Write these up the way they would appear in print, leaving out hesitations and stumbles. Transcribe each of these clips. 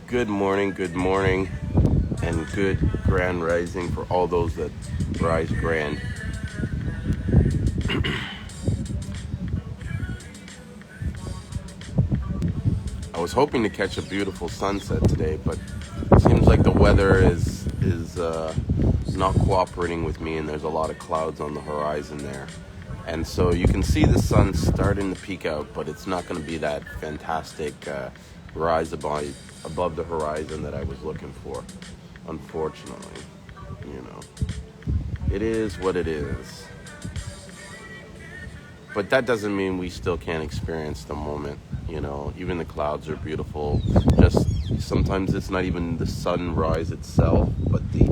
Good morning, and good grand rising for all those that rise grand. I was hoping to catch a beautiful sunset today, but it seems like the weather is not cooperating with me, and there's a lot of clouds on the horizon there. And so you can see the sun starting to peek out, but it's not going to be that fantastic rise above the horizon that I was looking for, unfortunately. It is what it is. But that doesn't mean we still can't experience the moment. Even the clouds are beautiful. Just sometimes it's not even the sunrise itself, but the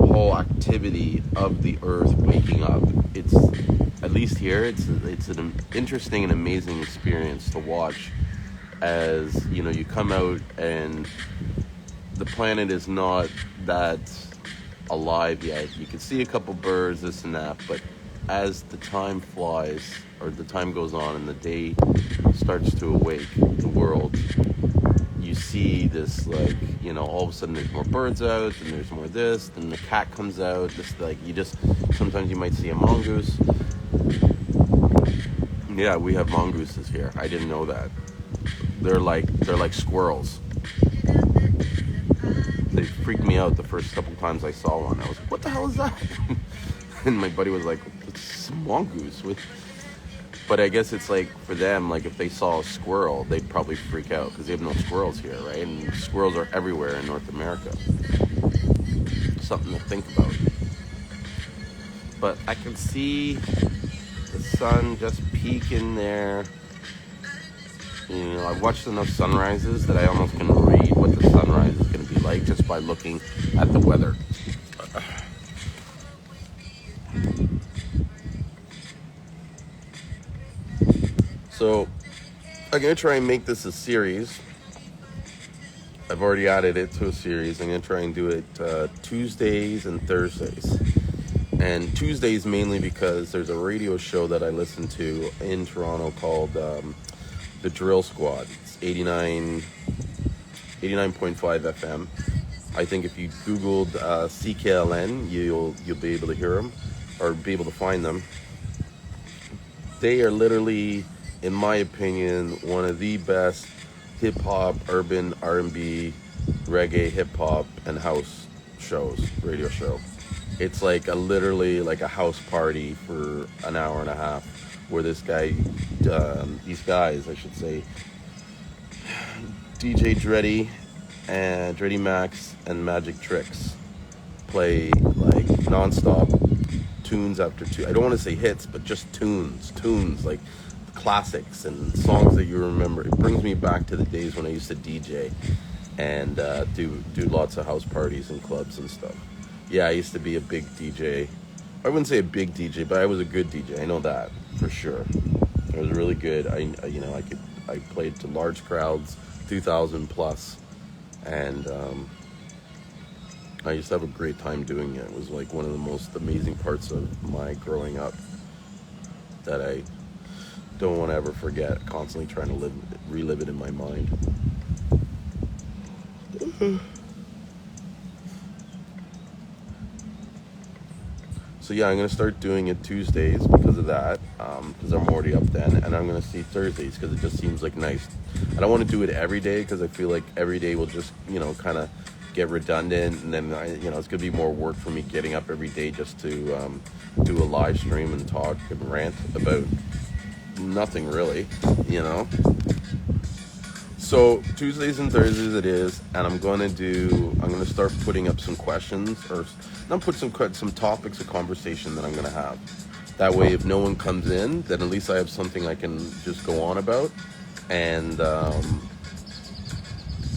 whole activity of the earth waking up. It's, at least here, it's an interesting and amazing experience to watch as, you come out and the planet is not that alive yet. You can see a couple birds, this and that, but as the time flies, or the time goes on and the day starts to awake the world, you see this, all of a sudden there's more birds out, and there's more this, then the cat comes out, sometimes you might see a mongoose. Yeah, we have mongooses here. I didn't know that. They're like squirrels. They freaked me out the first couple times I saw one. I was like, what the hell is that? And my buddy was like, it's a mongoose. But I guess it's like, for them, like if they saw a squirrel, they'd probably freak out because they have no squirrels here, right? And squirrels are everywhere in North America. Something to think about. But I can see the sun just peeking there. I've watched enough sunrises that I almost can read what the sunrise is going to be like just by looking at the weather. So I'm going to try and make this a series. I've already added it to a series. I'm going to try and do it Tuesdays and Thursdays. And Tuesdays mainly because there's a radio show that I listen to in Toronto called The Drill Squad. It's 89.5 FM. I think if you Googled CKLN, you'll be able to hear them or be able to find them. They are literally, in my opinion, one of the best hip-hop, urban, R&B, reggae, hip-hop, and house radio show. It's literally like a house party for an hour and a half, where these guys, I should say, DJ Dreddy and Dreddy Max and Magic Tricks play non-stop tunes after tunes. I don't want to say hits, but just tunes like classics and songs that you remember. It brings me back to the days when I used to DJ and do lots of house parties and clubs and stuff. Yeah, I used to be a big DJ. I wouldn't say a big DJ, but I was a good DJ. I know that for sure. I was really good. I played to large crowds, 2,000 plus, and I used to have a great time doing it. It was like one of the most amazing parts of my growing up that I don't want to ever forget. Constantly trying to relive it in my mind. So yeah, I'm going to start doing it Tuesdays because of that, because I'm already up then, and I'm going to see Thursdays because it just seems like nice. I don't want to do it every day because I feel like every day will just, kind of get redundant, and then, it's going to be more work for me getting up every day just to do a live stream and talk and rant about nothing really, So Tuesdays and Thursdays it is, and I'm going to start putting up some questions, or not put some topics of conversation that I'm going to have. That way, if no one comes in, then at least I have something I can just go on about. And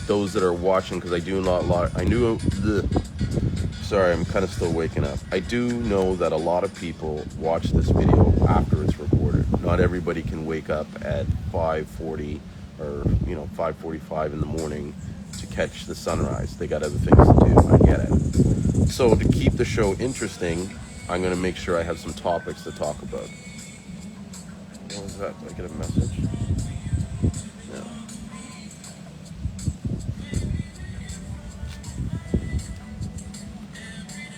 those that are watching, because I do sorry, I'm kind of still waking up. I do know that a lot of people watch this video after it's recorded. Not everybody can wake up at 5:40 or 5:45 in the morning to catch the sunrise. They got other things to do. I get it. So to keep the show interesting, I'm going to make sure I have some topics to talk about. What was that? Did I get a message? Yeah.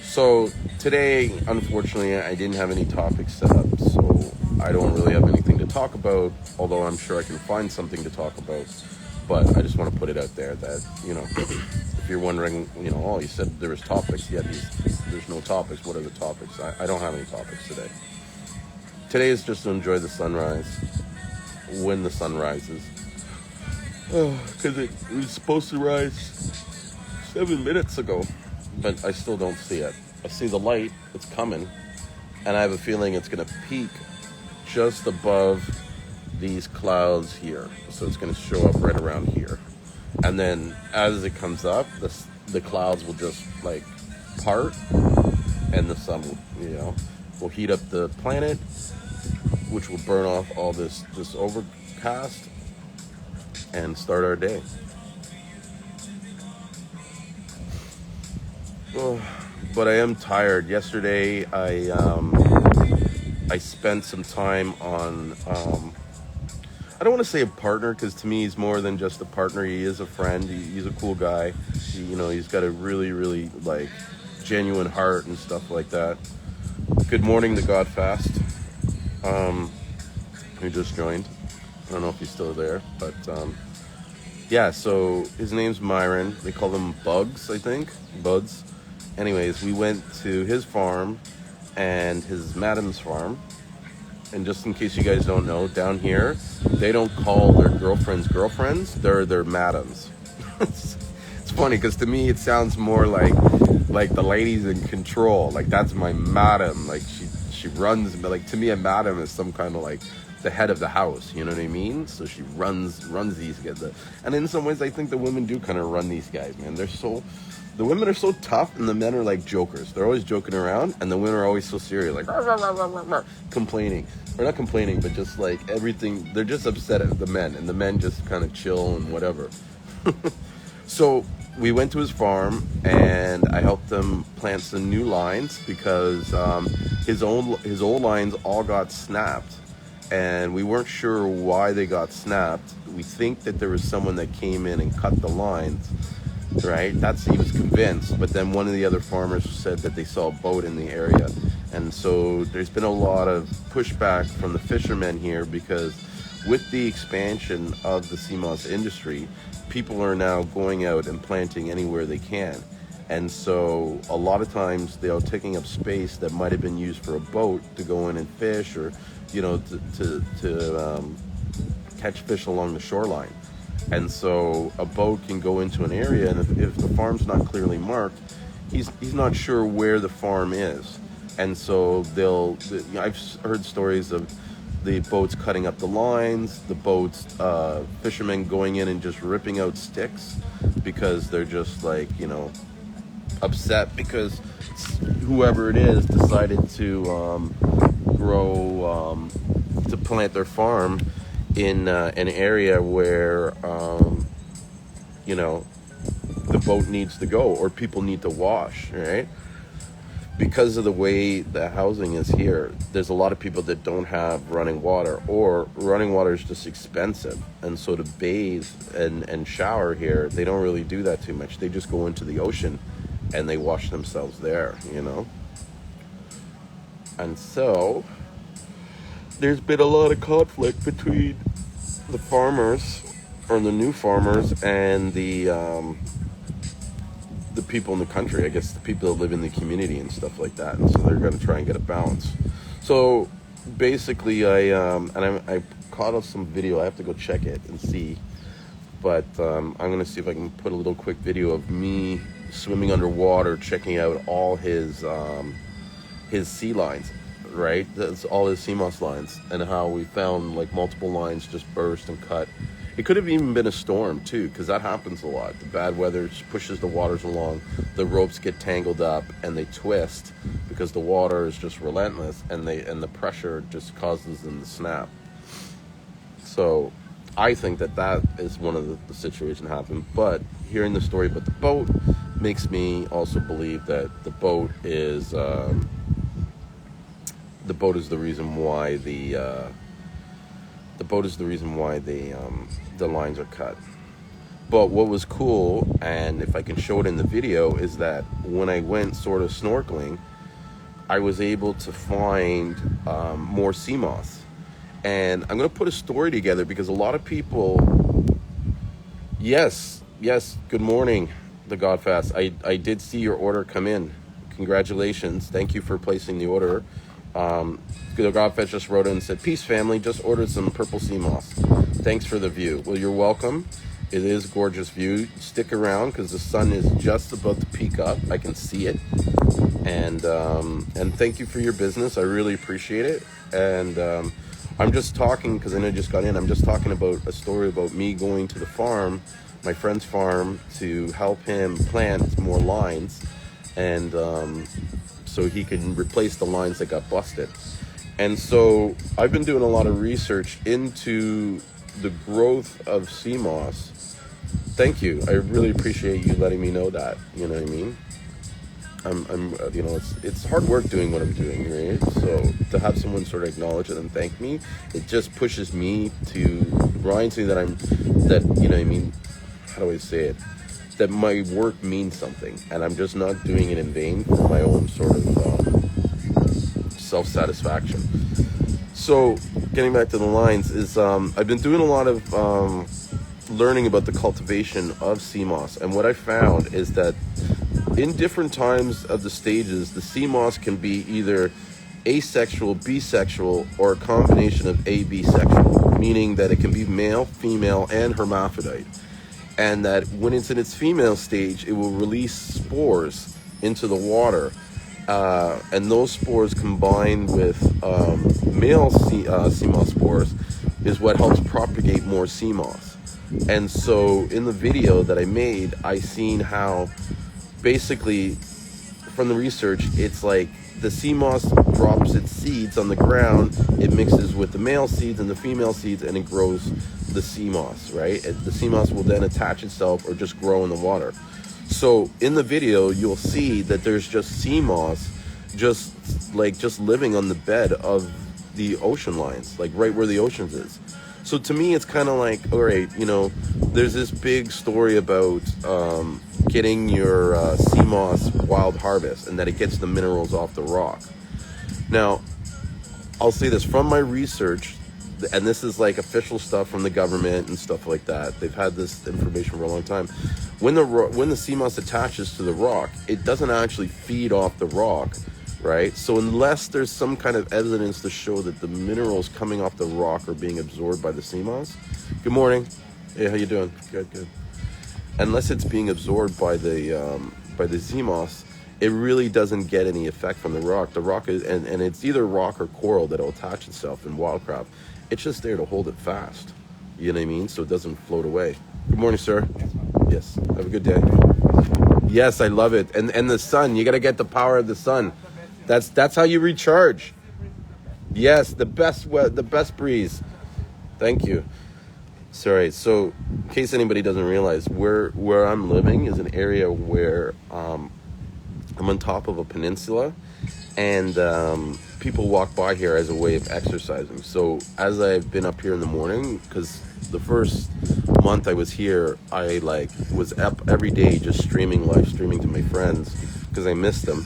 So today, unfortunately, I didn't have any topics set up, so I don't really have anything to talk about, although I'm sure I can find something to talk about. But I just want to put it out there that, if you're wondering, oh, you said there was topics. Yeah, there's no topics. What are the topics? I don't have any topics today. Today is just to enjoy the sunrise, when the sun rises. Because it was supposed to rise 7 minutes ago, but I still don't see it. I see the light, it's coming, and I have a feeling it's going to peak just above these clouds here. So it's going to show up right around here. And then as it comes up, the clouds will just like part, and the sun will heat up the planet, which will burn off all this overcast and start our day. Oh, but I am tired. Yesterday, I spent some time on. I don't want to say a partner, because to me he's more than just a partner. He is a friend. He's a cool guy. He's got a really, really like genuine heart and stuff like that. Good morning, the Godfast. Who just joined. I don't know if he's still there, but yeah. So his name's Myron. They call him Bugs, I think. Buds. Anyways, we went to his farm and his madam's farm. And just in case you guys don't know, down here, they don't call their girlfriends. They're their madams. It's funny, because to me it sounds more like the lady's in control. Like, that's my madam. Like, she runs. But like, to me, a madam is some kind of like the head of the house. You know what I mean? So she runs these guys. And in some ways, I think the women do kind of run these guys, man. The women are so tough, and the men are like jokers. They're always joking around, and the women are always so serious, like rah, rah, rah, rah, rah, complaining. Or not complaining, but just like everything. They're just upset at the men, and the men just kind of chill and whatever. So we went to his farm, and I helped him plant some new lines, because his old lines all got snapped, and we weren't sure why they got snapped. We think that there was someone that came in and cut the lines. Right, he was convinced, but then one of the other farmers said that they saw a boat in the area, and so there's been a lot of pushback from the fishermen here, because with the expansion of the Seamoss industry, people are now going out and planting anywhere they can, and so a lot of times they are taking up space that might have been used for a boat to go in and fish, or to catch fish along the shoreline. And so a boat can go into an area, and if the farm's not clearly marked, he's not sure where the farm is. And so I've heard stories of the boats cutting up the lines, the boats, fishermen going in and just ripping out sticks, because they're just like, upset because whoever it is decided to to plant their farm in an area where the boat needs to go, or people need to wash, right? Because of the way the housing is here, there's a lot of people that don't have running water, or running water is just expensive, and so to bathe and shower here, they don't really do that too much. They just go into the ocean and they wash themselves there, and so there's been a lot of conflict between the farmers, or the new farmers, and the people in the country. I guess the people that live in the community and stuff like that. And so they're going to try and get a balance. So basically, I caught up some video. I have to go check it and see. But I'm going to see if I can put a little quick video of me swimming underwater, checking out all his sea lines. Right, that's all his Seamoss lines, and how we found like multiple lines just burst and cut. It could have even been a storm too, because that happens a lot. The bad weather pushes the waters along, the ropes get tangled up and they twist because the water is just relentless, and the pressure just causes them to snap. So I think that is one of the situation happened. But hearing the story about the boat makes me also believe that the boat is the boat is the reason why the lines are cut. But what was cool, and if I can show it in the video, is that when I went sort of snorkeling, I was able to find more Seamoss. And I'm going to put a story together because a lot of people... Yes, good morning, the Godfast. I did see your order come in. Congratulations. Thank you for placing the order. The Godfast just wrote in and said, "Peace, family. Just ordered some purple Seamoss. Thanks for the view." Well, you're welcome. It is a gorgeous view. Stick around because the sun is just about to peak up. I can see it. And thank you for your business. I really appreciate it. And I'm just talking, because I know you just got in, I'm just talking about a story about me going to the farm, my friend's farm, to help him plant more lines, and so he can replace the lines that got busted. And so I've been doing a lot of research into the growth of Seamoss. Thank you. I really appreciate you letting me know that. You know what I mean? It's hard work doing what I'm doing, right? So to have someone sort of acknowledge it and thank me, it just pushes me to reminds me that you know what I mean? How do I say it? That my work means something, and I'm just not doing it in vain for my own sort of self-satisfaction. So getting back to the lines is I've been doing a lot of learning about the cultivation of Seamoss, and what I found is that in different times of the stages, the Seamoss can be either asexual, bisexual, or a combination of abisexual, meaning that it can be male, female, and hermaphrodite. And that when it's in its female stage, it will release spores into the water. And those spores combined with male Seamoss spores is what helps propagate more Seamoss. And so in the video that I made, I seen how basically from the research, it's like the Seamoss drops its seeds on the ground, it mixes with the male seeds and the female seeds, and it grows the Seamoss, right? And the Seamoss will then attach itself or just grow in the water. So in the video, you'll see that there's just Seamoss just living on the bed of the ocean lines, like right where the oceans is. So to me, it's kind of like, all right, you know, there's this big story about getting your Seamoss wild harvest, and that it gets the minerals off the rock. Now, I'll say this from my research, and this is like official stuff from the government and stuff like that. They've had this information for a long time. When the Seamoss attaches to the rock, it doesn't actually feed off the rock, right? So unless there's some kind of evidence to show that the minerals coming off the rock are being absorbed by the Seamoss. Good morning. Hey, how you doing? Good. Unless it's being absorbed by the Seamoss, it really doesn't get any effect from the rock. The rock is, and it's either rock or coral that'll attach itself in wildcraft. It's just there to hold it fast. You know what I mean? So it doesn't float away. Good morning, sir. Yes. Have a good day. Yes, I love it. And the sun. You got to get the power of the sun. That's how you recharge. Yes, the best breeze. Thank you. Sorry. So, in case anybody doesn't realize, where I'm living is an area where I'm on top of a peninsula, and people walk by here as a way of exercising. So as I've been up here in the morning, because the first month I was here, I was up every day just live streaming to my friends because I missed them,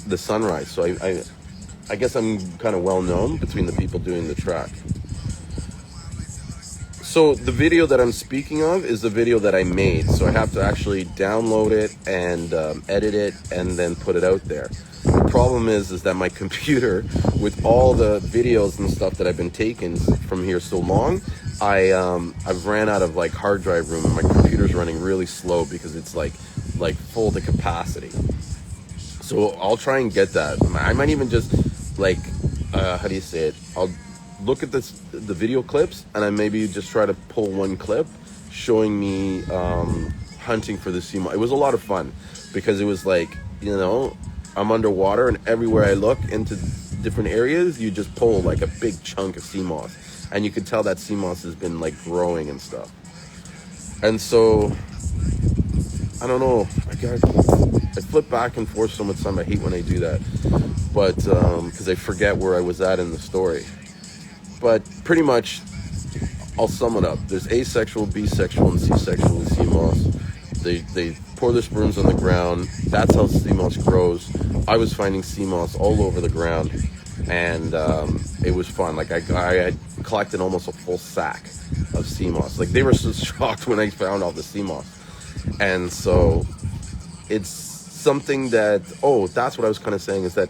the sunrise. So I guess I'm kind of well known between the people doing the track. So the video that I'm speaking of is the video that I made. So I have to actually download it and edit it and then put it out there. The problem is that my computer, with all the videos and stuff that I've been taking from here so long, I've ran out of hard drive room, and my computer's running really slow because it's like full to capacity. So I'll try and get that. I might even just how do you say it? I'll look at the video clips, and I maybe just try to pull one clip showing me hunting for the Seamoss. It was a lot of fun because it was I'm underwater, and everywhere I look into different areas, you just pull a big chunk of Seamoss, and you can tell that Seamoss has been growing and stuff. And so I don't know, I flip back and forth so much time. I hate when I do that. but because I forget where I was at in the story. But pretty much, I'll sum it up. There's asexual, bisexual, and C-sexual in Seamoss. They pour their sperms on the ground. That's how Seamoss grows. I was finding Seamoss all over the ground, and it was fun. Like I had collected almost a full sack of Seamoss. Like they were so shocked when I found all the Seamoss. And so it's something that, that's what I was kind of saying, is that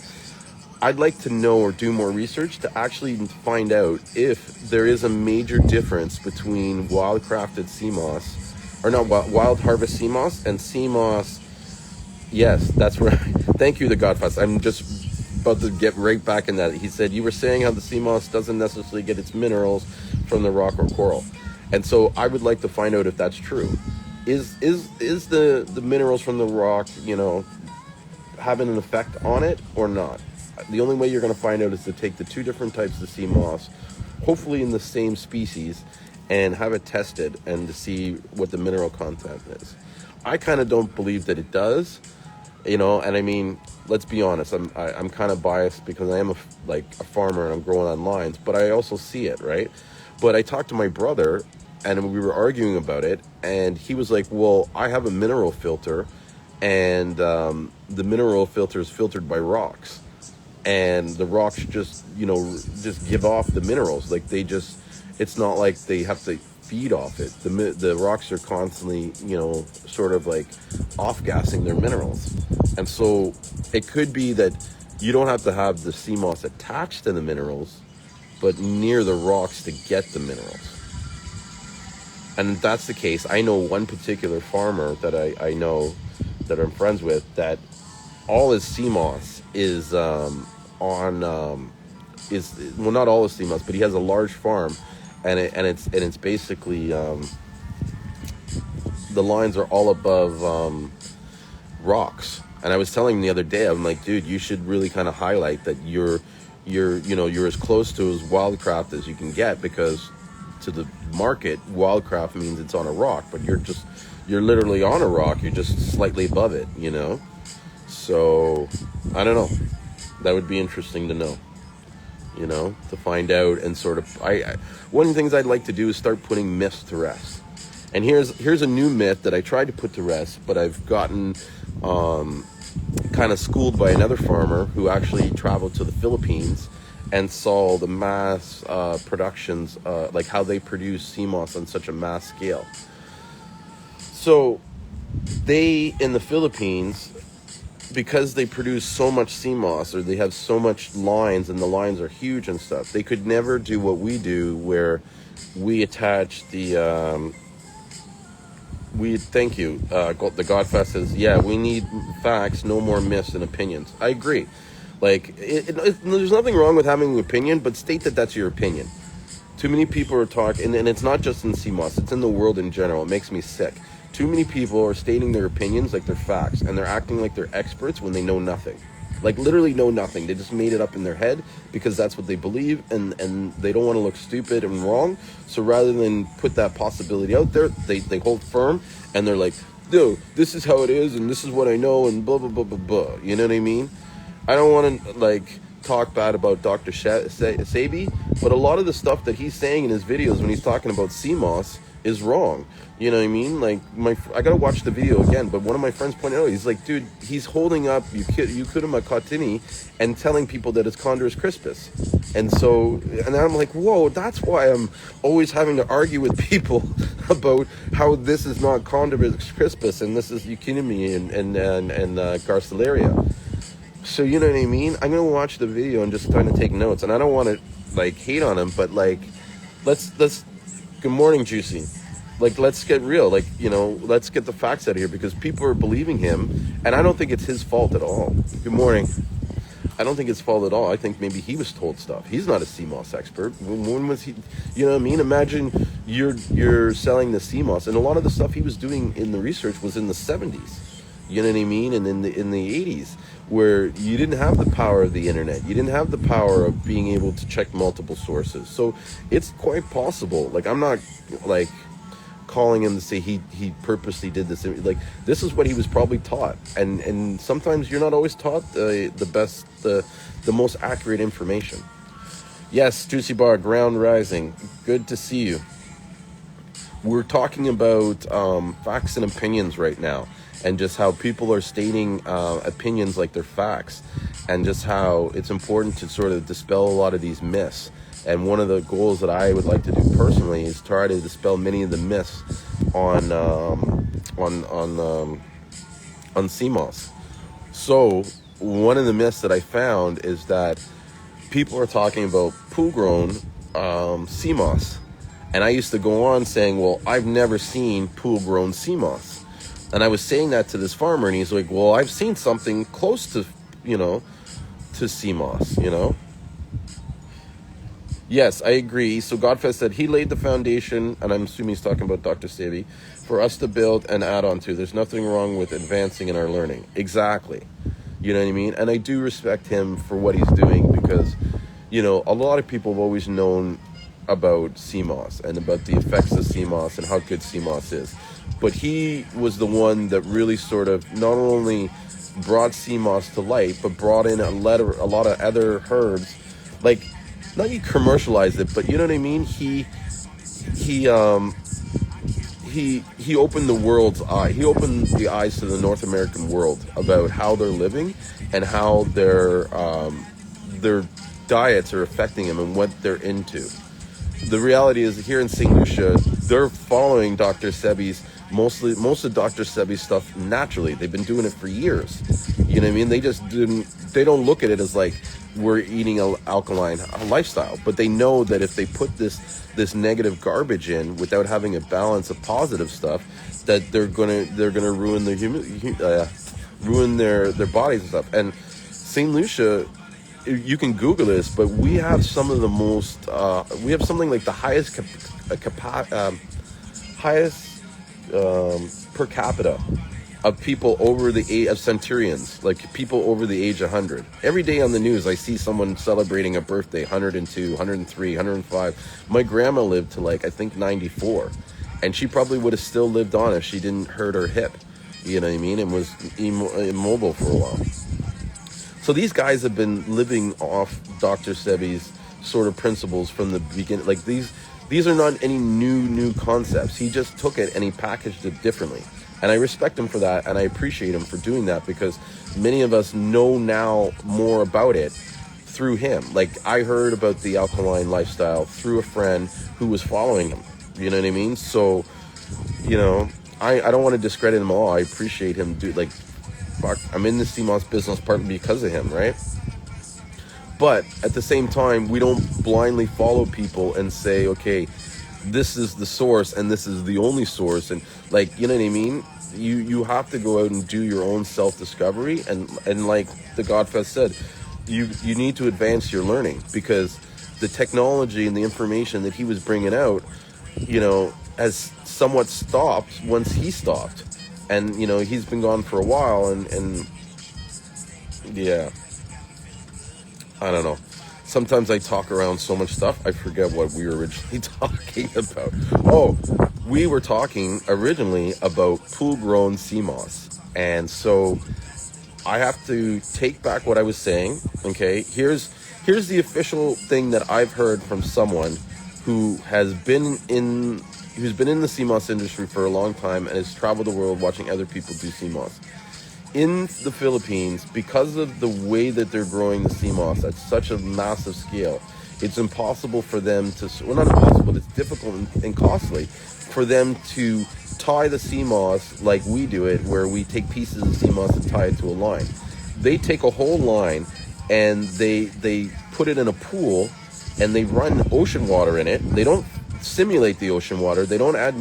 I'd like to know or do more research to actually find out if there is a major difference between wild-crafted Seamoss, or not, wild harvest Seamoss and Seamoss. Yes, that's right. Thank you, the Godfast. I'm just about to get right back in that. He said, you were saying how the Seamoss doesn't necessarily get its minerals from the rock or coral. And so I would like to find out if that's true. Is the minerals from the rock, having an effect on it or not? The only way you're going to find out is to take the two different types of Seamoss, hopefully in the same species, and have it tested and to see what the mineral content is. I kind of don't believe that it does, and I mean, let's be honest, I'm kind of biased because I am a farmer and I'm growing on lines, but I also see it, right? But I talked to my brother and we were arguing about it, and he was like, well, I have a mineral filter, and the mineral filter is filtered by rocks. And the rocks just give off the minerals. Like it's not like they have to feed off it. The rocks are constantly, sort of like off-gassing their minerals. And so it could be that you don't have to have the Seamoss attached to the minerals, but near the rocks to get the minerals. And if that's the case, I know one particular farmer that I know that I'm friends with, that all his Seamoss is not all his Seamoss, but he has a large farm, and it's basically the lines are all above rocks. And I was telling him the other day, I'm like, dude, you should really kind of highlight that you're as close to as wildcraft as you can get, because to the market, wildcraft means it's on a rock, but you're literally on a rock. You're just slightly above it, So I don't know. That would be interesting to know, to find out. And sort of, one of the things I'd like to do is start putting myths to rest. And here's a new myth that I tried to put to rest, but I've gotten kind of schooled by another farmer who actually traveled to the Philippines and saw the mass productions, like how they produce Seamoss on such a mass scale. So they, in the Philippines, because they produce so much Seamoss, or they have so much lines, and the lines are huge and stuff, they could never do what we do, where we attach the thank you, the Godfest says, yeah, we need facts, no more myths and opinions. I agree. Like, there's nothing wrong with having an opinion, but state that that's your opinion. Too many people are talking, and it's not just in Seamoss, it's in the world in general. It makes me sick. Too many people are stating their opinions like they're facts, and they're acting like they're experts when they know nothing. Like, literally know nothing. They just made it up in their head because that's what they believe, and they don't want to look stupid and wrong. So rather than put that possibility out there, they hold firm, and they're like, no, this is how it is, and this is what I know, and blah, blah, blah, blah, blah. You know what I mean? I don't want to, talk bad about Dr. Sabi, but a lot of the stuff that he's saying in his videos when he's talking about Seamoss is wrong. You know what I mean? Like, I gotta watch the video again, but one of my friends pointed out, he's like, dude, he's holding up Euclidima cotini and telling people that it's Chondrus crispus. And I'm like, whoa, that's why I'm always having to argue with people about how this is not Chondrus crispus and this is Euclidima and Garcilaria. So, you know what I mean? I'm going to watch the video and just kind of take notes. And I don't want to, hate on him, but, let's good morning, Juicy. Let's get real. Let's get the facts out of here, because people are believing him, and I don't think it's his fault at all. Good morning. I don't think it's fault at all. I think maybe he was told stuff. He's not a Seamoss expert. When was he, you know what I mean? Imagine you're selling the Seamoss, and a lot of the stuff he was doing in the research was in the 70s. You know what I mean? And in the 80s, where you didn't have the power of the internet. You didn't have the power of being able to check multiple sources. So it's quite possible. I'm not, calling him to say he purposely did this. Like, this is what he was probably taught, and sometimes you're not always taught the best, the most accurate information. Yes, Juicy Bar, Ground Rising, good to see you. We're talking about facts and opinions right now, and just how people are stating opinions like they're facts, and just how it's important to sort of dispel a lot of these myths. And one of the goals that I would like to do personally is try to dispel many of the myths on Seamoss. So one of the myths that I found is that people are talking about pool-grown Seamoss. And I used to go on saying, well, I've never seen pool-grown Seamoss. And I was saying that to this farmer, and he's like, well, I've seen something close to, to Seamoss, Yes, I agree. So Godfest said he laid the foundation, and I'm assuming he's talking about Dr. Sebi, for us to build and add on to. There's nothing wrong with advancing in our learning. Exactly. You know what I mean? And I do respect him for what he's doing, because, a lot of people have always known about Seamoss and about the effects of Seamoss and how good Seamoss is. But he was the one that really sort of not only brought Seamoss to light, but brought in a lot of other herbs. Like, not he commercialized it, but you know what I mean? He opened the world's eye. He opened the eyes to the North American world about how they're living and how their diets are affecting them and what they're into. The reality is, here in St. Lucia, they're following Dr. Sebi's, most of Dr. Sebi's stuff naturally. They've been doing it for years. You know what I mean? They don't look at it as like we're eating an alkaline lifestyle, but they know that if they put this negative garbage in without having a balance of positive stuff, that they're gonna ruin ruin their bodies and stuff. And St. Lucia, you can Google this, but we have some of the most, we have something like the highest per capita of people over the age of centurions, like people over the age of 100. Every day on the news, I see someone celebrating a birthday, 102, 103, 105. My grandma lived to I think 94, and she probably would have still lived on if she didn't hurt her hip, you know what I mean, and was immobile for a while. So these guys have been living off Dr. Sebi's sort of principles from the beginning. Like, these are not any new concepts. He just took it and he packaged it differently. And I respect him for that, and I appreciate him for doing that, because many of us know now more about it through him. Like, I heard about the alkaline lifestyle through a friend who was following him. You know what I mean? So, I don't want to discredit him at all. I appreciate him. I'm in the Seamoss business partly because of him, right? But at the same time, we don't blindly follow people and say, okay, this is the source and this is the only source, and you know what I mean? You have to go out and do your own self-discovery, and like the Godfest said, you need to advance your learning, because the technology and the information that he was bringing out, has somewhat stopped once he stopped. And, he's been gone for a while, and yeah, I don't know. Sometimes I talk around so much stuff, I forget what we were originally talking about. Oh, we were talking originally about pool-grown Seamoss. And so I have to take back what I was saying, okay? Here's the official thing that I've heard from someone who has been in the Seamoss industry for a long time and has traveled the world watching other people do Seamoss. In the Philippines, because of the way that they're growing the Seamoss at such a massive scale, it's impossible for them to, well, not impossible, it's difficult and costly for them to tie the Seamoss like we do it, where we take pieces of Seamoss and tie it to a line. They take a whole line and they put it in a pool and they run ocean water in it. They don't simulate the ocean water. They don't add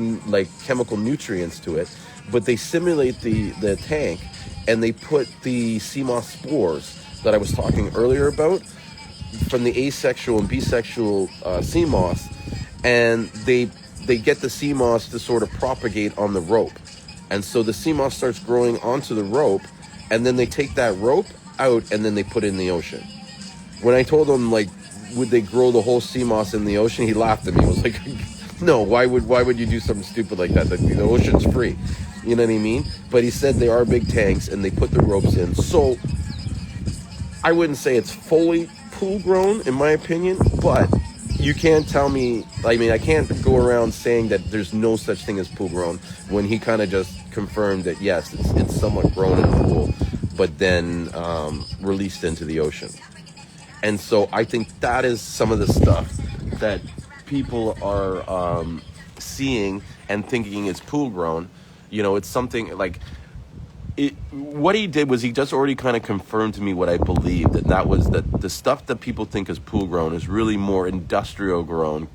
chemical nutrients to it, but they simulate the tank, and they put the Seamoss spores that I was talking earlier about from the asexual and bisexual Seamoss, and they get the Seamoss to sort of propagate on the rope. And so the Seamoss starts growing onto the rope, and then they take that rope out and then they put it in the ocean. When I told him, would they grow the whole Seamoss in the ocean, he laughed at me. He was like, No, why would you do something stupid like that? The ocean's free. You know what I mean? But he said they are big tanks and they put the ropes in. So I wouldn't say it's fully pool grown in my opinion, but you can't tell me, I mean, I can't go around saying that there's no such thing as pool grown when he kind of just confirmed that yes, it's somewhat grown in the pool, but then released into the ocean. And so I think that is some of the stuff that people are seeing and thinking is pool grown. You know, it's something like what he did was he just already kind of confirmed to me what I believed, and that was that the stuff that people think is pool grown is really more industrial grown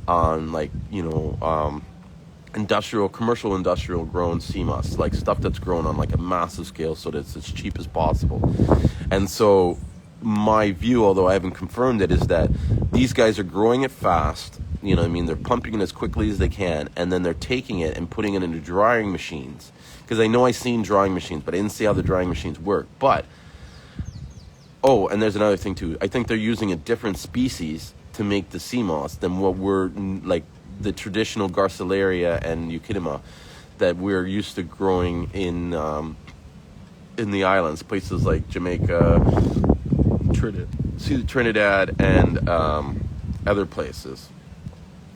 on, like, you know, commercial industrial grown Seamoss, like stuff that's grown on like a massive scale so that it's as cheap as possible. And so my view, although I haven't confirmed it, is that these guys are growing it fast. You know what I mean? They're pumping it as quickly as they can, and then they're taking it and putting it into drying machines. Because I know I've seen drying machines, but I didn't see how the drying machines work. But, oh, and there's another thing too. I think they're using a different species to make the Seamoss than what we're, like, the traditional Garcilaria and Euchaetema that we're used to growing in the islands, places like Jamaica, Trinidad, and other places.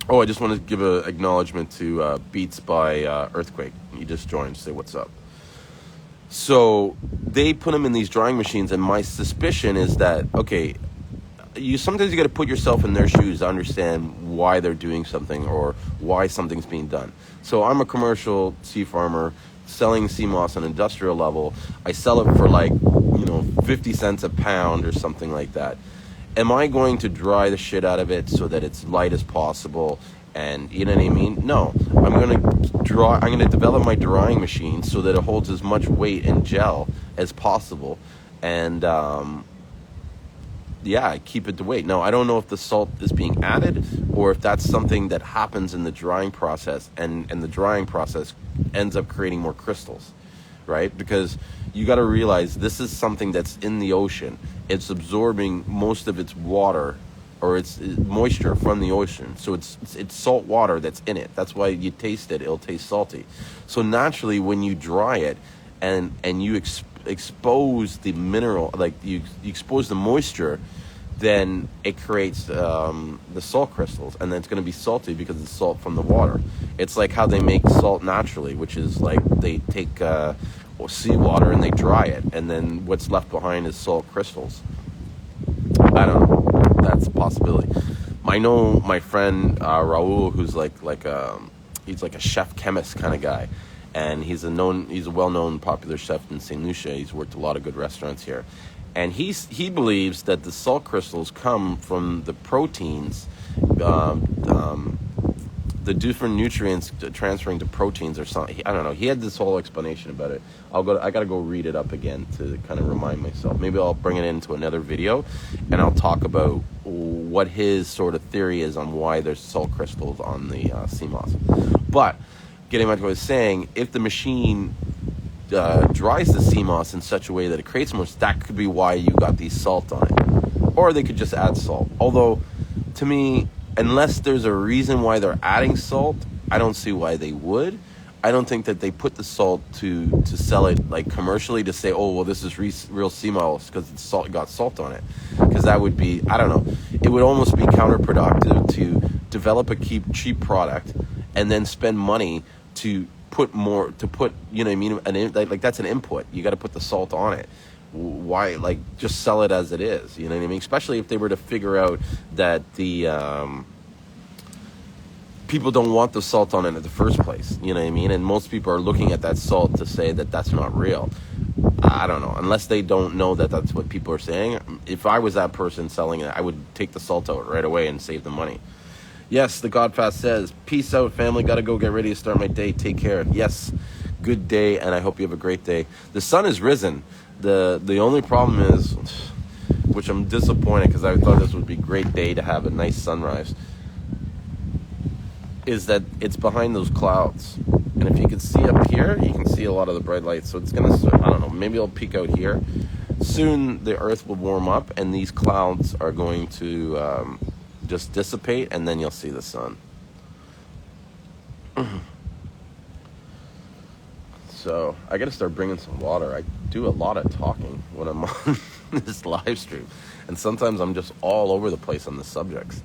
Oh, I just want to give an acknowledgement to Beats by Earthquake. He just joined. Say what's up. So they put them in these drying machines, and my suspicion is that, okay, sometimes you got to put yourself in their shoes to understand why they're doing something or why something's being done. So I'm a commercial sea farmer selling Seamoss on an industrial level. I sell it for, like, you know, 50 cents a pound or something like that. Am I going to dry the shit out of it so that it's light as possible? And you know what I mean? No, I'm going to develop my drying machine so that it holds as much weight and gel as possible. And yeah, keep it to weight. Now, I don't know if the salt is being added or if that's something that happens in the drying process, and the drying process ends up creating more crystals, right? Because you got to realize this is something that's in the ocean. It's absorbing most of its water or its moisture from the ocean. So it's salt water that's in it. That's why you taste it, it'll taste salty. So naturally, when you dry it and you expose the mineral, like you expose the moisture, then it creates the salt crystals, and then it's going to be salty because it's salt from the water. It's like how they make salt naturally, which is like they take seawater and they dry it, and then what's left behind is salt crystals. I don't know. That's a possibility. I know my friend Raul, who's he's like a chef chemist kind of guy, and he's a well-known popular chef in St. Lucia. He's worked a lot of good restaurants here, and he believes that the salt crystals come from the proteins, the different nutrients transferring to proteins or something. I don't know. He had this whole explanation about it. I gotta go read it up again to kind of remind myself. Maybe I'll bring it into another video, and I'll talk about what his sort of theory is on why there's salt crystals on the Seamoss. But getting back to what I was saying, if the machine dries the Seamoss in such a way that it creates more, that could be why you got these salt on it. Or they could just add salt. Although, to me, unless there's a reason why they're adding salt, I don't see why they would. I don't think that they put the salt to sell it, like, commercially, to say, oh, well, this is real Seamoss because it's salt, got salt on it. Because that would be, I don't know, it would almost be counterproductive to develop a cheap product and then spend money to put, you know what I mean, like that's an input. You got to put the salt on it. Why, like, just sell it as it is, you know what I mean? Especially if they were to figure out that the people don't want the salt on it in the first place, you know what I mean? And most people are looking at that salt to say that that's not real. I don't know, unless they don't know that that's what people are saying. If I was that person selling it, I would take the salt out right away and save the money. Yes, the Godfast says, peace out, family, gotta go get ready to start my day, take care. Yes, good day, and I hope you have a great day. The sun has risen. The only problem is, which I'm disappointed because I thought this would be a great day to have a nice sunrise, is that it's behind those clouds. And if you can see up here, you can see a lot of the bright lights. So it's going to, I don't know, maybe I'll peek out here. Soon the earth will warm up and these clouds are going to just dissipate, and then you'll see the sun. So I got to start bringing some water. I do a lot of talking when I'm on this live stream, and sometimes I'm just all over the place on the subjects.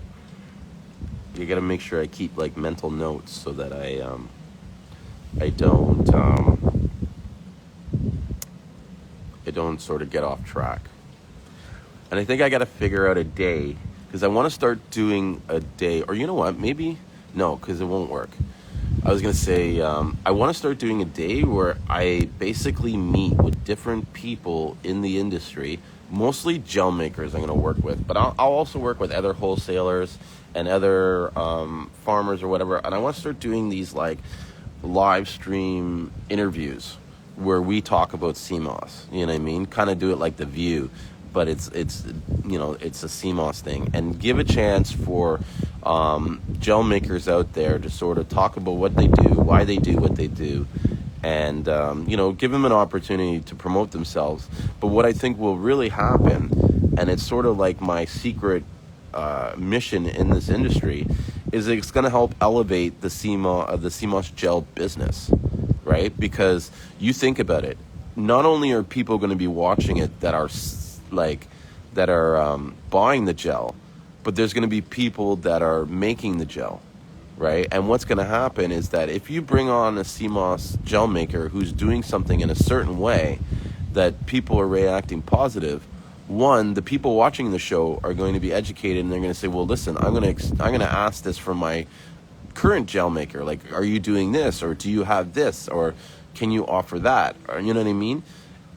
You got to make sure I keep like mental notes so that I don't sort of get off track. And I think I got to figure out a day, because I want to start doing a day, or you know what, maybe, no, because it won't work. I was going to say, I want to start doing a day where I basically meet with different people in the industry, mostly gel makers I'm going to work with, but I'll also work with other wholesalers and other farmers or whatever. And I want to start doing these like live stream interviews where we talk about Seamoss, you know what I mean? Kind of do it like The View, but it's you know, it's a Seamoss thing, and give a chance for gel makers out there to sort of talk about what they do, why they do what they do, and you know, give them an opportunity to promote themselves. But what I think will really happen, and it's sort of like my secret mission in this industry, is it's going to help elevate the Seamoss gel business, right? Because you think about it, not only are people going to be watching it that are buying the gel, but there's going to be people that are making the gel, right? And what's going to happen is that if you bring on a Seamoss gel maker who's doing something in a certain way that people are reacting positive, one, the people watching the show are going to be educated, and they're going to say, well, listen, I'm going to ask this from my current gel maker, like, are you doing this, or do you have this, or can you offer that, or you know what I mean?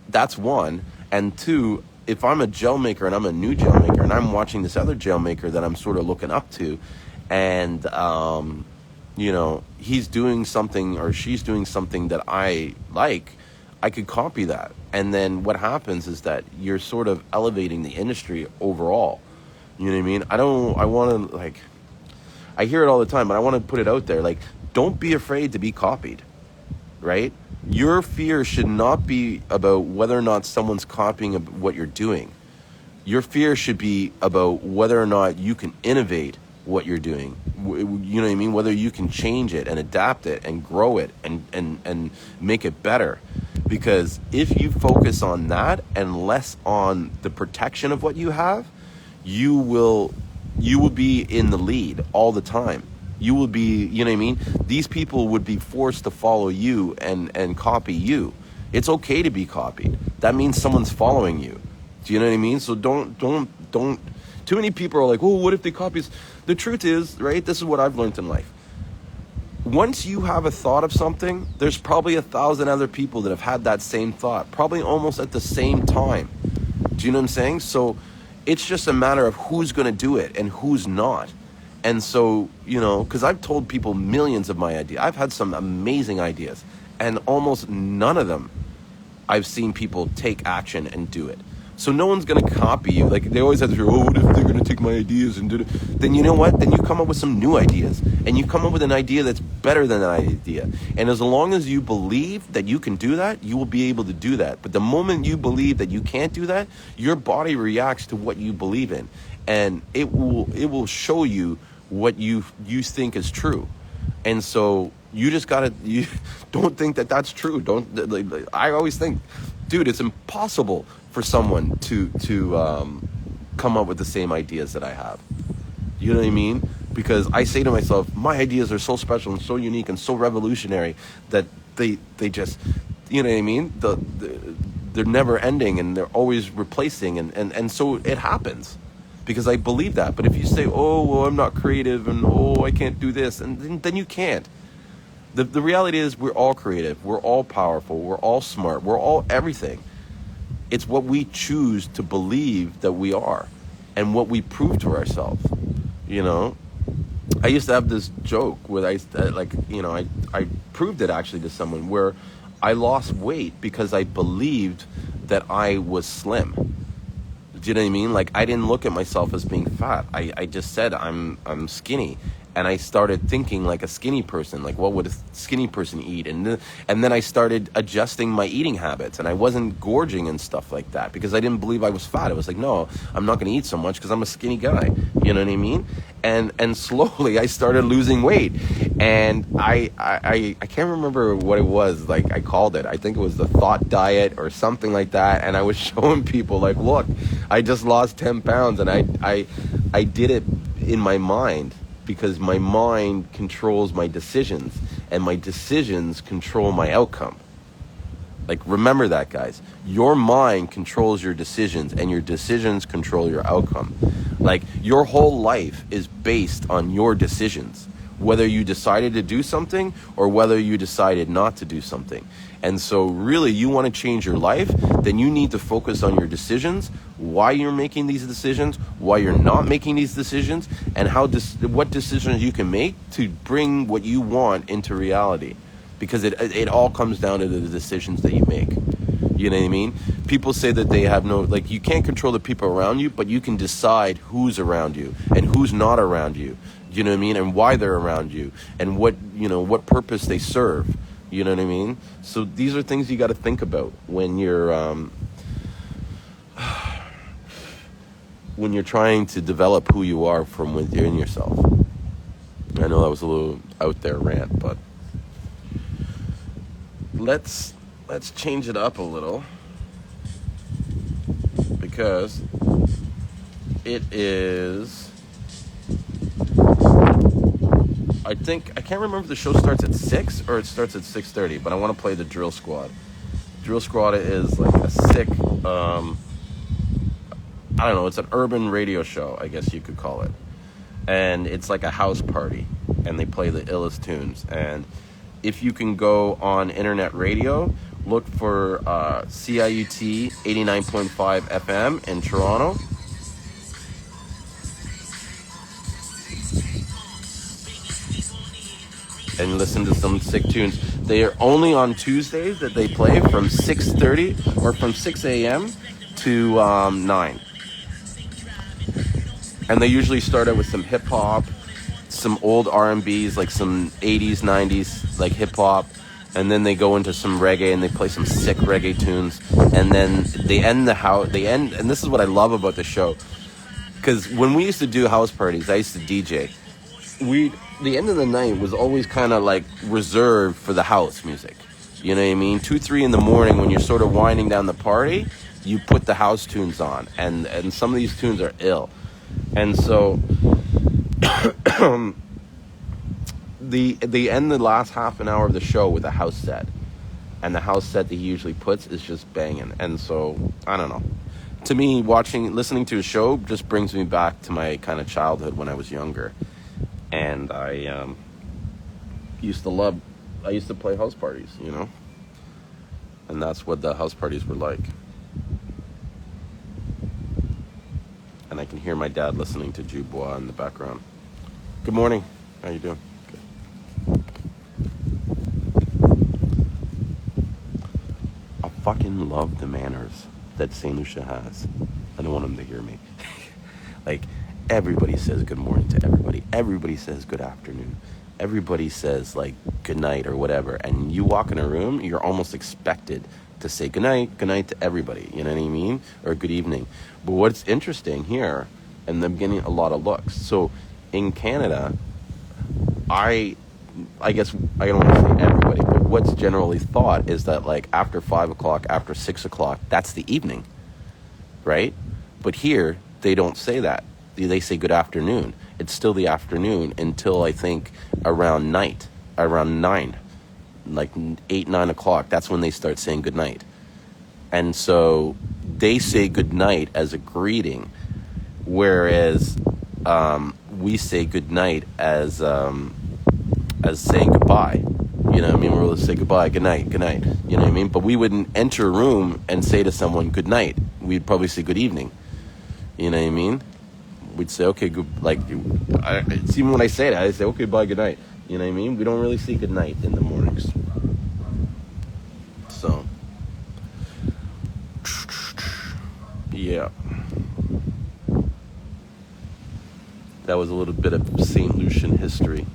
That's one. And two, if I'm a gel maker and I'm a new gel maker and I'm watching this other gel maker that I'm sort of looking up to, and you know, he's doing something or she's doing something that I like, I could copy that. And then what happens is that you're sort of elevating the industry overall. You know what I mean? I want to, like, I hear it all the time, but I want to put it out there. Like, don't be afraid to be copied, right? Your fear should not be about whether or not someone's copying what you're doing. Your fear should be about whether or not you can innovate what you're doing. You know what I mean? Whether you can change it and adapt it and grow it and make it better. Because if you focus on that and less on the protection of what you have, you will be in the lead all the time. You will be, you know what I mean? These people would be forced to follow you and copy you. It's okay to be copied. That means someone's following you. Do you know what I mean? So don't. Too many people are like, oh, what if they copy us? The truth is, right, this is what I've learned in life. Once you have a thought of something, there's probably 1,000 other people that have had that same thought, probably almost at the same time. Do you know what I'm saying? So it's just a matter of who's going to do it and who's not. And so, you know, because I've told people millions of my ideas. I've had some amazing ideas, and almost none of them I've seen people take action and do it. So no one's going to copy you. Like, they always have to say, oh, what if they're going to take my ideas and do it? Then you know what? Then you come up with some new ideas. And you come up with an idea that's better than that idea. And as long as you believe that you can do that, you will be able to do that. But the moment you believe that you can't do that, your body reacts to what you believe in. And it will show you what you think is true. And so you just you don't think that that's true. I always think, dude, it's impossible for someone to come up with the same ideas that I have. You know what I mean? Because I say to myself, my ideas are so special and so unique and so revolutionary that they just, you know what I mean? They're never ending, and they're always replacing, and so it happens. Because I believe that. But if you say, oh, well, I'm not creative, and oh, I can't do this, and then you can't. The reality is, we're all creative, we're all powerful, we're all smart, we're all everything. It's what we choose to believe that we are, and what we prove to ourselves. You know, I used to have this joke where I proved it actually to someone, where I lost weight because I believed that I was slim. Do you know what I mean? Like, I didn't look at myself as being fat. I just said I'm skinny. and I started thinking like a skinny person, like what would a skinny person eat, and then I started adjusting my eating habits, and I wasn't gorging and stuff like that because I didn't believe I was fat. I was like, no, I'm not going to eat so much because I'm a skinny guy. You know what I mean? And slowly I started losing weight, and I can't remember what it was. Like I called it. I think it was the thought diet or something like that. And I was showing people like, look, I just lost 10 pounds, and I did it in my mind, because my mind controls my decisions, and my decisions control my outcome. Like, remember that, guys. Your mind controls your decisions, and your decisions control your outcome. Like, your whole life is based on your decisions, whether you decided to do something or whether you decided not to do something. And so really, you want to change your life, then you need to focus on your decisions, why you're making these decisions, why you're not making these decisions, and what decisions you can make to bring what you want into reality. Because it all comes down to the decisions that you make. You know what I mean? People say that they have no, like, you can't control the people around you, but you can decide who's around you and who's not around you. You know what I mean? And why they're around you, and what purpose they serve. You know what I mean? So these are things you got to think about when you're trying to develop who you are from within yourself. I know that was a little out there rant, but let's change it up a little, because it is, I can't remember if the show starts at 6 or it starts at 6:30, but I want to play the Drill Squad. Drill Squad is like a sick, I don't know, it's an urban radio show, I guess you could call it. And it's like a house party, and they play the illest tunes. And if you can go on internet radio, look for CIUT 89.5 FM in Toronto. And listen to some sick tunes. They are only on Tuesdays that they play from 6:30 or from 6 a.m. to 9. And they usually start out with some hip hop, some old R&Bs, like some 80s, 90s, like hip hop. And then they go into some reggae, and they play some sick reggae tunes. And then they end and this is what I love about the show. Because when we used to do house parties, I used to DJ. The end of the night was always kind of like reserved for the house music. You know what I mean? 2, 3 in the morning, when you're sort of winding down the party, you put the house tunes on, and some of these tunes are ill. And so they end the last half an hour of the show with a house set, and the house set that he usually puts is just banging. And so I don't know. To me, listening to a show just brings me back to my kind of childhood when I was younger. And I used to play house parties, you know? And that's what the house parties were like. And I can hear my dad listening to Dubois in the background. Good morning. How you doing? Good. I fucking love the manners that St. Lucia has. I don't want him to hear me. Like, everybody says good morning to everybody. Everybody says good afternoon. Everybody says, like, good night or whatever. And you walk in a room, you're almost expected to say good night to everybody. You know what I mean? Or good evening. But what's interesting here, and I'm getting a lot of looks. So in Canada, I guess I don't want to say everybody, but what's generally thought is that, like, after 5 o'clock, after 6 o'clock, that's the evening, right? But here, they don't say that. They say good afternoon. It's still the afternoon until, I think, around 9, like 8, 9 o'clock. That's when they start saying good night. And so they say good night as a greeting, whereas we say good night as saying goodbye. You know what I mean? We'll say goodbye, good night. You know what I mean? But we wouldn't enter a room and say to someone good night. We'd probably say good evening. You know what I mean? We'd say, okay, good, like, it's even when I say that, I say, okay, bye, good night. You know what I mean? We don't really say good night in the mornings. So, yeah. that was a little bit of St. Lucian history.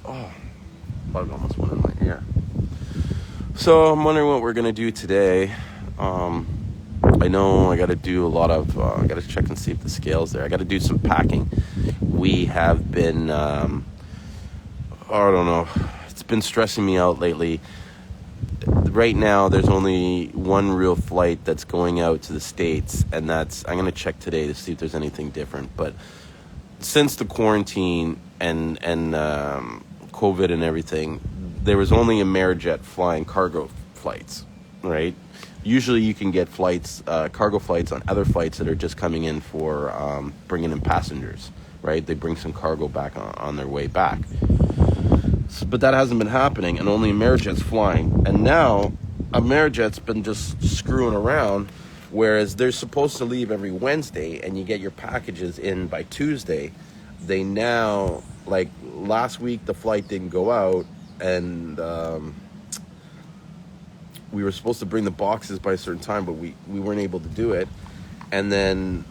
Oh, bug almost went in my ear. So I'm wondering what we're gonna do today. I know I got to do a lot of. I got to check and see if the scale's there. I got to do some packing. We have been. I don't know. It's been stressing me out lately. Right now, there's only one real flight that's going out to the States, and that's. I'm gonna check today to see if there's anything different. But since the quarantine and COVID and everything, there was only Amerijet flying cargo flights, right? Usually you can get flights, cargo flights on other flights that are just coming in for bringing in passengers, right? They bring some cargo back on their way back. So, but that hasn't been happening, and only Amerijet's flying. And now Amerijet's been just screwing around, whereas they're supposed to leave every Wednesday and you get your packages in by Tuesday. They now, like last week, the flight didn't go out, and we were supposed to bring the boxes by a certain time, but we weren't able to do it. And then,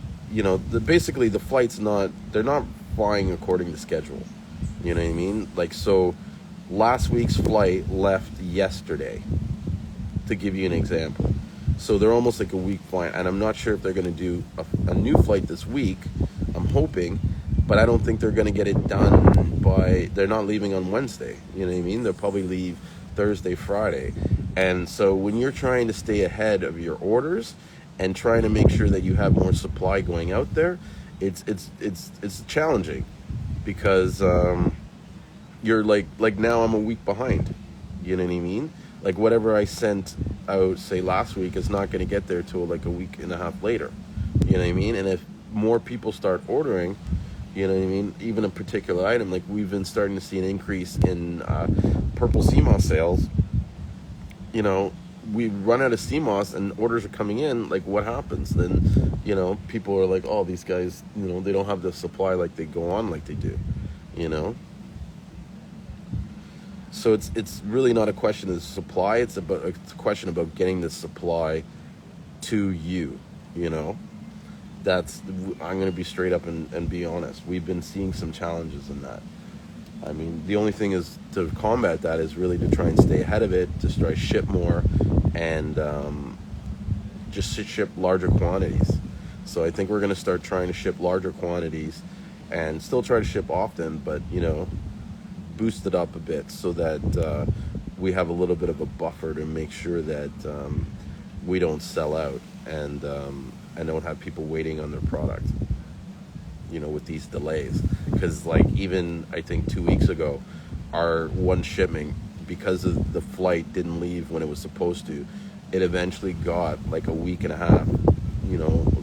basically the flight's they're not flying according to schedule. You know what I mean? Like, so last week's flight left yesterday, to give you an example. So they're almost like a week flight, and I'm not sure if they're going to do a new flight this week. I'm hoping, but I don't think they're going to get it done they're not leaving on Wednesday. You know what I mean? They'll probably leave Thursday, Friday. And so when you're trying to stay ahead of your orders and trying to make sure that you have more supply going out there, it's challenging, because you're like now I'm a week behind. You know what I mean? Like whatever I sent out, say last week, is not going to get there till like a week and a half later. You know what I mean? And if more people start ordering, you know what I mean, even a particular item, like we've been starting to see an increase in purple Seamoss sales. We run out of Seamoss and orders are coming in, like what happens? Then, people are like, oh, these guys, they don't have the supply like they go on like they do, So it's really not a question of supply, it's a question about getting the supply to you, I'm going to be straight up and be honest. We've been seeing some challenges in that. I mean, the only thing is to combat that is really to try and stay ahead of it, to try to ship more, and just ship larger quantities. So I think we're going to start trying to ship larger quantities and still try to ship often, but, boost it up a bit so that we have a little bit of a buffer to make sure that we don't sell out and don't have people waiting on their product, with these delays. Because even I think 2 weeks ago, our one shipment, because of the flight didn't leave when it was supposed to, it eventually got like a week and a half,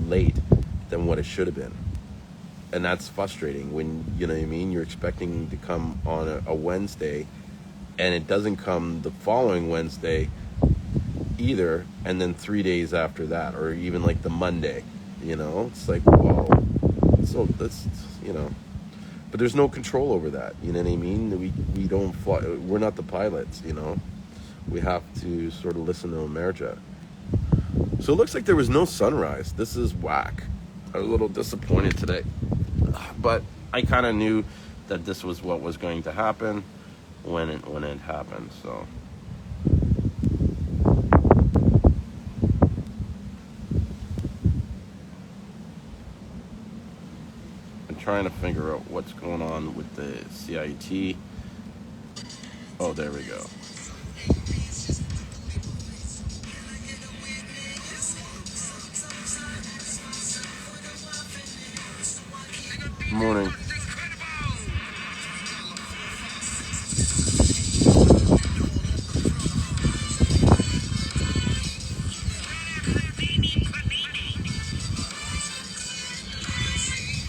late than what it should have been. And that's frustrating when, you're expecting to come on a Wednesday and it doesn't come the following Wednesday either, and then 3 days after that, or even like the Monday, it's like, whoa. So that's, but there's no control over that. You know what I mean? We don't fly. We're not the pilots. We have to sort of listen to Amerijet. So it looks like there was no sunrise. This is whack. I was a little disappointed today, but I kind of knew that this was what was going to happen when it happened. So. Trying to figure out what's going on with the CIT. Oh, there we go. Morning.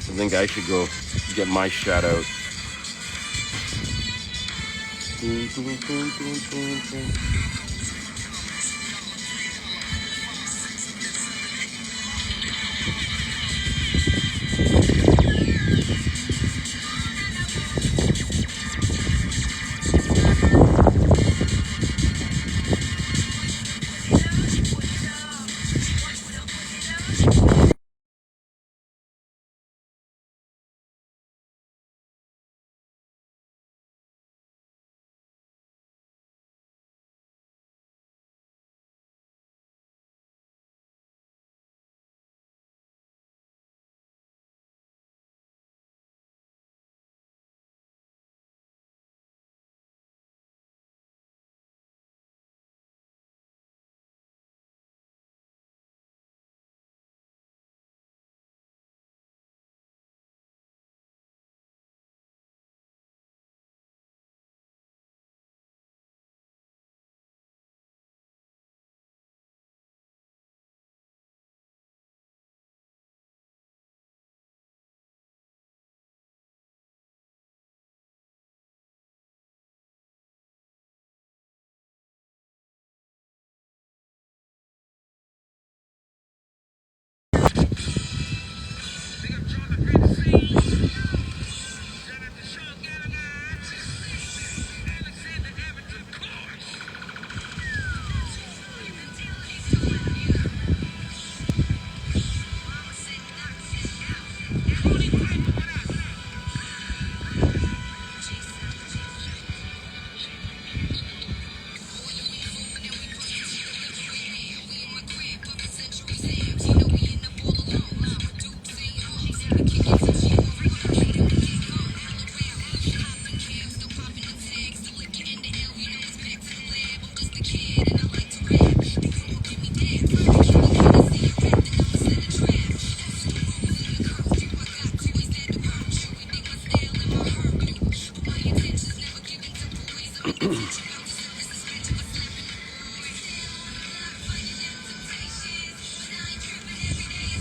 I think I should go get my shout out.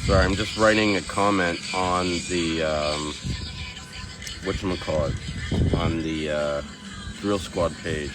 Sorry, I'm just writing a comment on the whatchamacallit, on the Drill Squad page.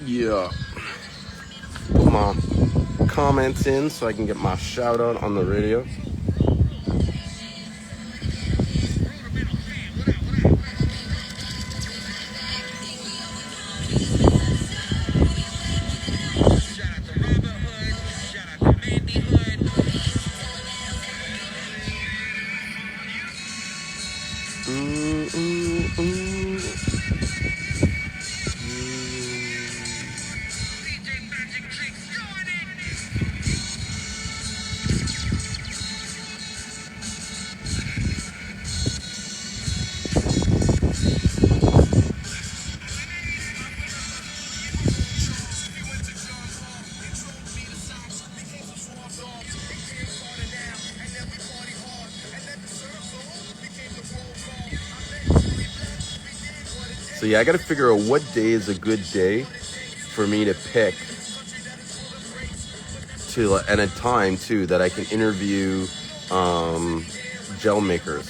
Yeah. Put my comments in so I can get my shout out on the radio. So yeah, I gotta figure out what day is a good day for me to pick to, and a time too that I can interview gel makers,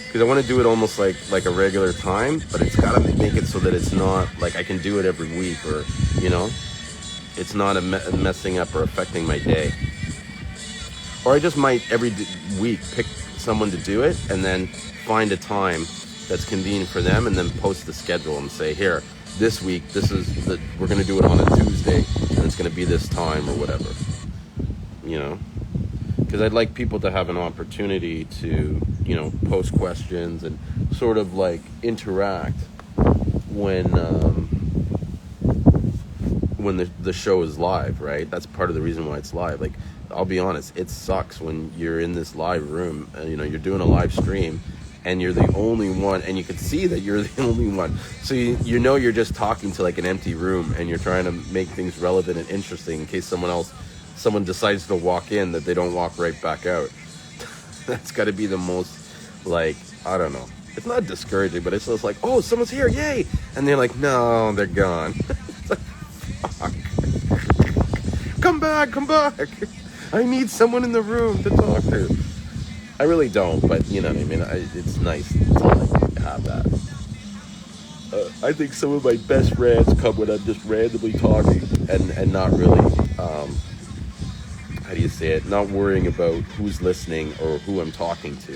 because I want to do it almost like a regular time, but it's got to make it so that it's not like I can do it every week, or it's not messing up or affecting my day. Or I just might every week pick someone to do it and then find a time that's convenient for them, and then post the schedule and say, here, this week, we're going to do it on a Tuesday, and it's going to be this time or whatever, because I'd like people to have an opportunity to, post questions and sort of like interact when the show is live, right? That's part of the reason why it's live. Like, I'll be honest, it sucks when you're in this live room, you're doing a live stream, and you're the only one, and you can see that you're the only one. So you're just talking to like an empty room, and you're trying to make things relevant and interesting in case someone decides to walk in, that they don't walk right back out. That's got to be the most, like, I don't know. It's not discouraging, but it's just like, oh, someone's here, yay! And they're like, no, they're gone. It's like, fuck. Come back. I need someone in the room to talk to. I really don't, but you know what I mean. It's nice to like have that. I think some of my best rants come when I'm just randomly talking and not really, how do you say it? Not worrying about who's listening or who I'm talking to,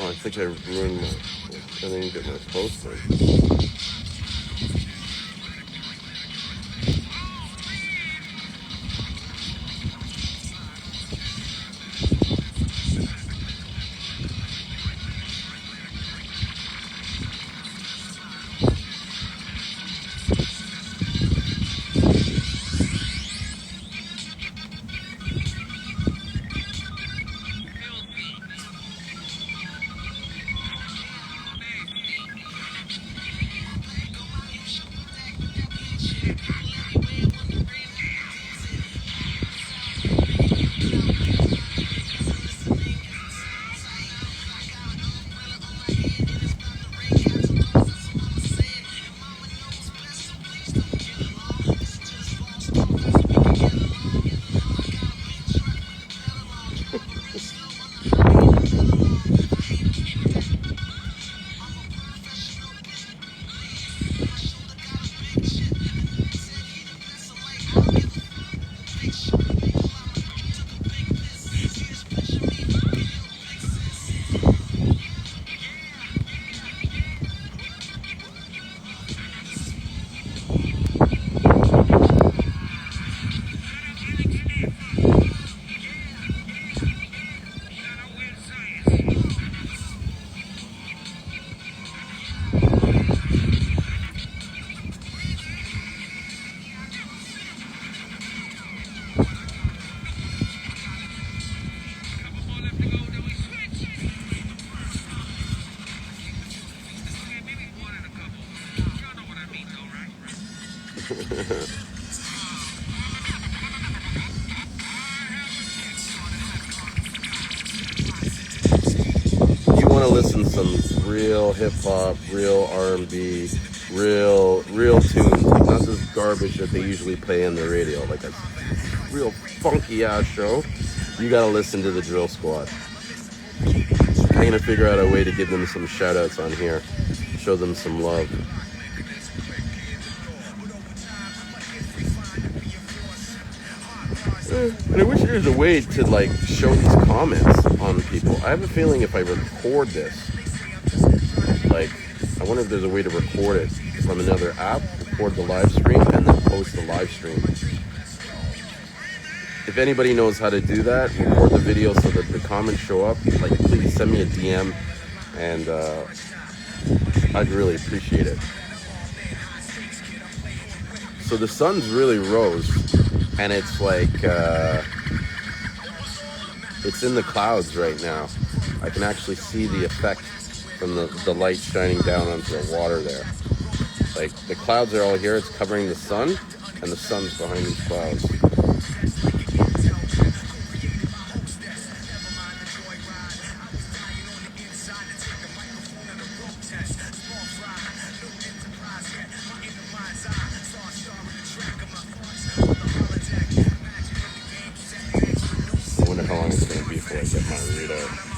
I think I ruined I didn't get my poster. some real hip hop, real R&B, real tunes, like not this garbage that they usually play on the radio, like a real funky ass show. You gotta listen to the Drill Squad. I'm gonna figure out a way to give them some shout outs on here, show them some love. And I wish there was a way to like show these comments on people. I have a feeling if I record this, like, I wonder if there's a way to record it from another app, record the live stream, and then post the live stream. If anybody knows how to do that, record the video so that the comments show up, like, please send me a DM, and I'd really appreciate it. So the sun's really rose, and it's like, it's in the clouds right now. I can actually see the effect from the light shining down onto the water there. Like, the clouds are all here, it's covering the sun, and the sun's behind these clouds. I wonder how long it's going to be before I get my readout.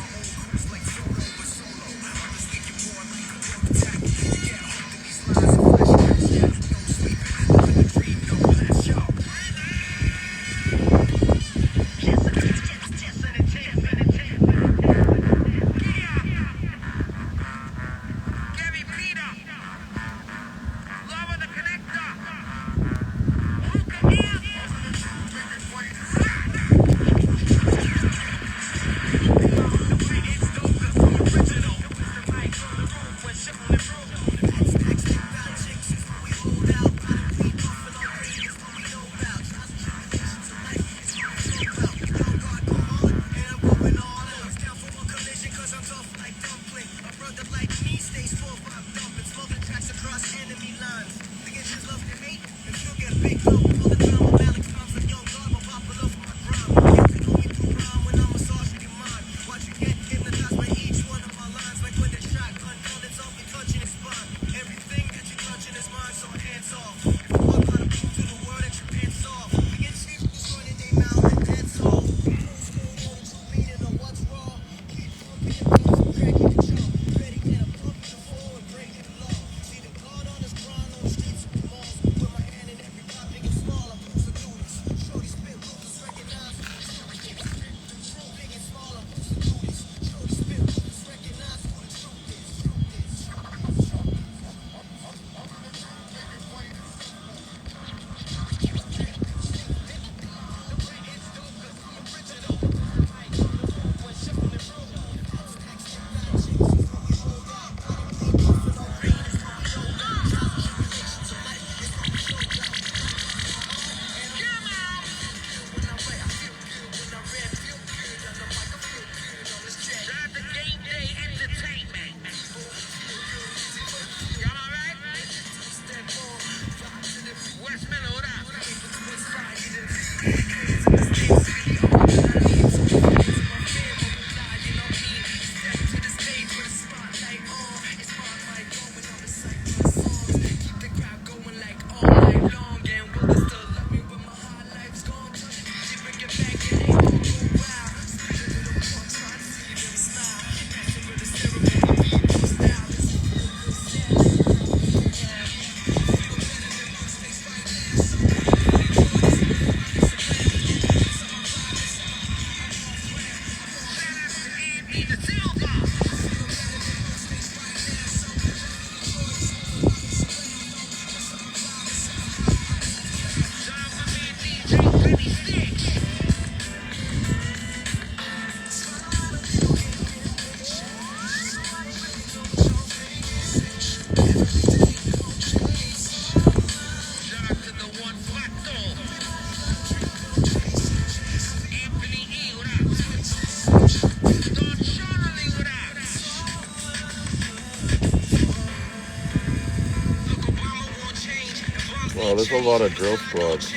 Wow, there's a lot of drill squads.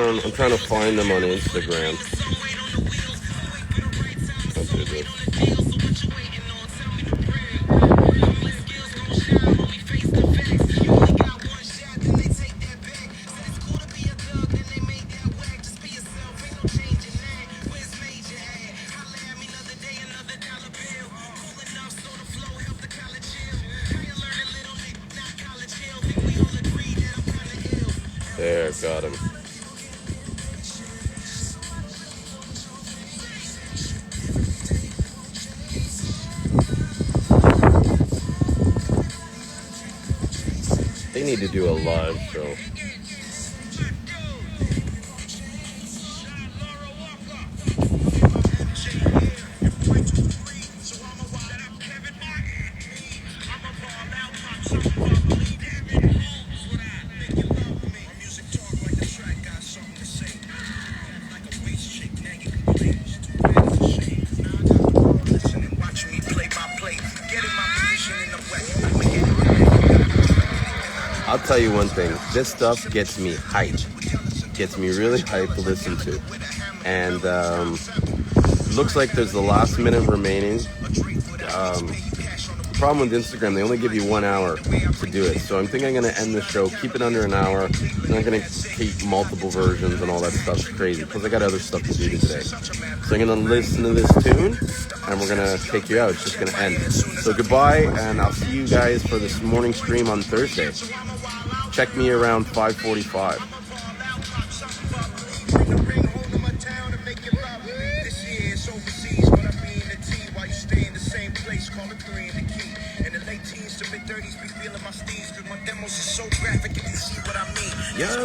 I'm trying to find them on Instagram. I'll do this. There, got him. They need to do a live show. I'll tell you one thing, this stuff gets me hyped. Gets me really hyped to listen to. And looks like there's the last minute remaining. Problem with Instagram, they only give you 1 hour to do it. So I'm thinking I'm going to end the show, keep it under an hour. I'm not going to keep multiple versions and all that stuff's crazy. Because I got other stuff to do today. So I'm going to listen to this tune, and we're going to take you out. It's just going to end. So goodbye, and I'll see you guys for this morning stream on Thursday. Check me around 5:45. Yes.